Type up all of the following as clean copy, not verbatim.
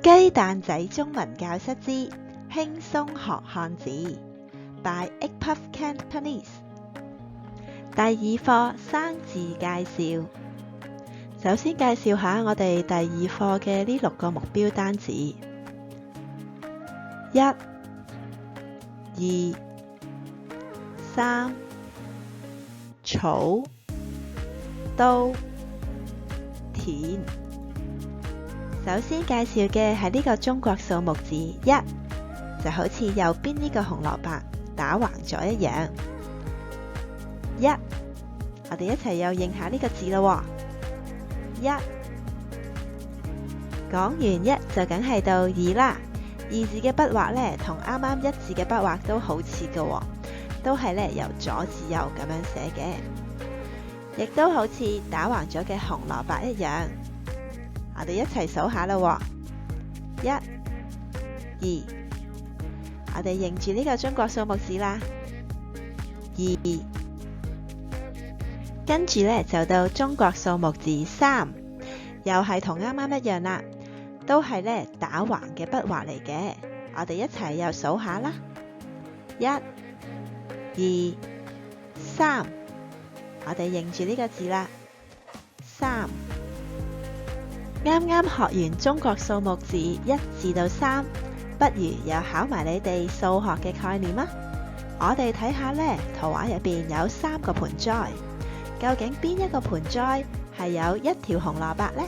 雞蛋仔中文教室之輕鬆學漢字 by Egpuff Cantonese。 第二課生字介紹。首先介紹下我哋第二課嘅呢6個目標單詞。1、2、3、草、刀、田。首先介紹嘅係呢個中國數目字1，就好似右邊呢個紅蘿蔔打橫咗一樣。1，我哋一齊又認下呢個字咯喎。1，講完1就梗係到2啦。2字嘅筆畫呢，同啱啱1字嘅筆畫都好似嘅喎，都係呢由左至右咁樣寫嘅，亦都好似打橫咗嘅紅蘿蔔一樣。我哋一齊數下啦喎，1、2，我哋認住呢個中國數目字啦，2，跟住呢就到中國數目字3，又係同啱啱一樣啦，都係呢打橫嘅筆畫嚟嘅。我哋一齊又數下啦，1、2、3，我哋認住呢個字啦，3。啱啱學完中國數目字1至到3，不如又考埋你哋數學嘅概念啊！我哋睇下呢，圖畫入邊有3個盆栽，究竟邊一個盆栽係有1條紅蘿蔔呢？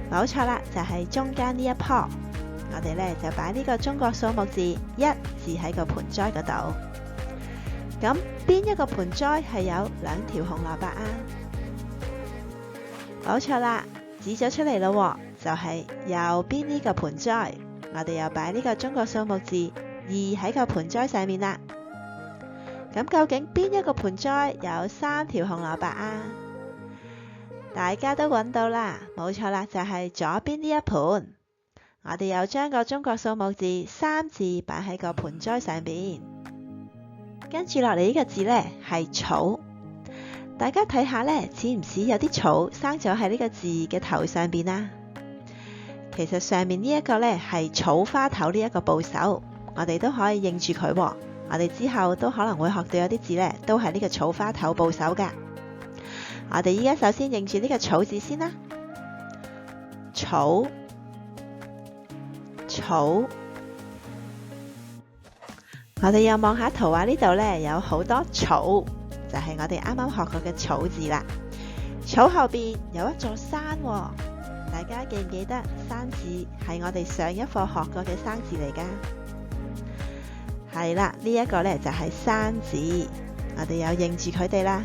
冇錯啦，就係中間呢一棵。我哋呢就擺呢個中國數目字1字喺個盆栽嗰度。咁邊一個盆栽係有2條紅蘿蔔啊？冇錯啦。指咗出嚟咯，就係右邊呢個盆栽，我哋又擺呢個中國數目字2喺個盆栽上面啦。咁究竟邊一個盆栽有3條紅蘿蔔啊？大家都揾到啦，冇錯啦，就係左邊呢一盆。我哋又將個中國數目字3字擺喺個盆栽上邊。跟住落嚟呢個字呢係草。大家睇下呢，似唔似有啲草生咗喺呢個字嘅頭上邊啊？其實上面呢一個呢係草花頭呢一個部首，我哋都可以認住佢喎。我哋之後都可能會學到有啲字呢都係呢個草花頭部首噶。我哋依家首先認住呢個草字先啦，草，草。我哋又望下圖畫呢度呢，有好多草。就係我哋啱啱學過嘅草字啦。草後邊有一座山喎，大家記唔記得山字係我哋上一課學過嘅生字嚟㗎？係啦，呢一個呢就係山字，我哋有認住佢哋啦。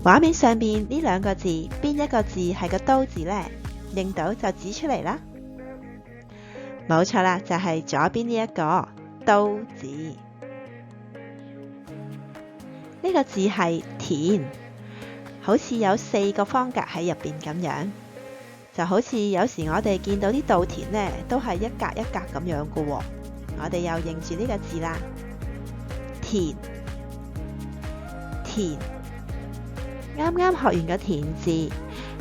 畫面上面呢2個字，邊一個字係個刀字呢？認到就指出嚟啦。冇錯啦，就係左邊呢一個刀字。呢個字係田，好似有4個方格喺入邊咁樣，就好似有時我哋見到啲稻田呢，都係一格一格咁樣噶喎。我哋又認住呢個字啦，田，田。啱啱學完個田字，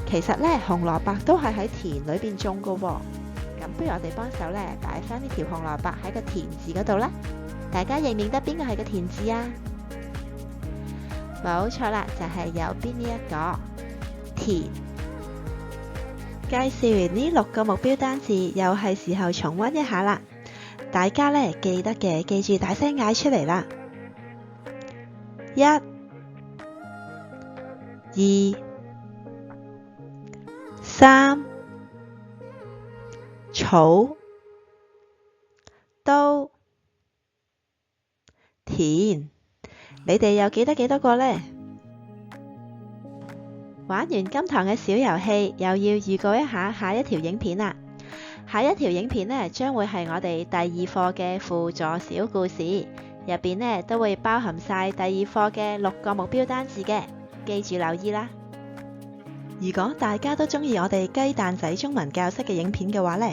其實呢紅蘿蔔都係喺田裏邊種噶喎。咁不如我哋幫手呢，擺翻呢條紅蘿蔔喺個田字嗰度啦。大家認唔認得邊個係個田字啊？冇錯啦，就係右邊呢一個田。介紹完呢6個目標單字，又係時候重溫一下啦。大家呢記得嘅，記住大聲嗌出嚟啦。1、2、3，草、刀、田。你哋又記得幾多個呢？玩完今堂嘅小遊戲，又要預告一下下一條影片啦。下一條影片呢，將會係我哋第2課嘅輔助小故事。入邊呢都會包含晒第二課嘅6個目標單字嘅，記住留意啦。如果大家都中意我哋雞蛋仔中文教室嘅影片嘅話呢，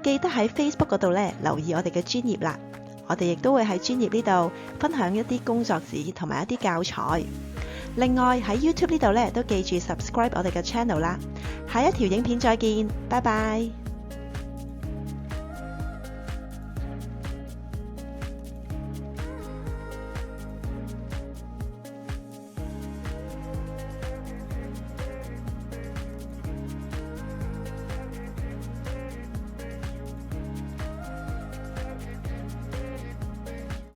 記得喺 Facebook 嗰度呢留意我哋嘅專頁啦。我哋亦都會喺專頁呢度分享一啲工作紙同埋一啲教材。另外喺 YouTube 呢度呢都記住 subscribe 我哋嘅 channel 啦。下一條影片再見，拜拜。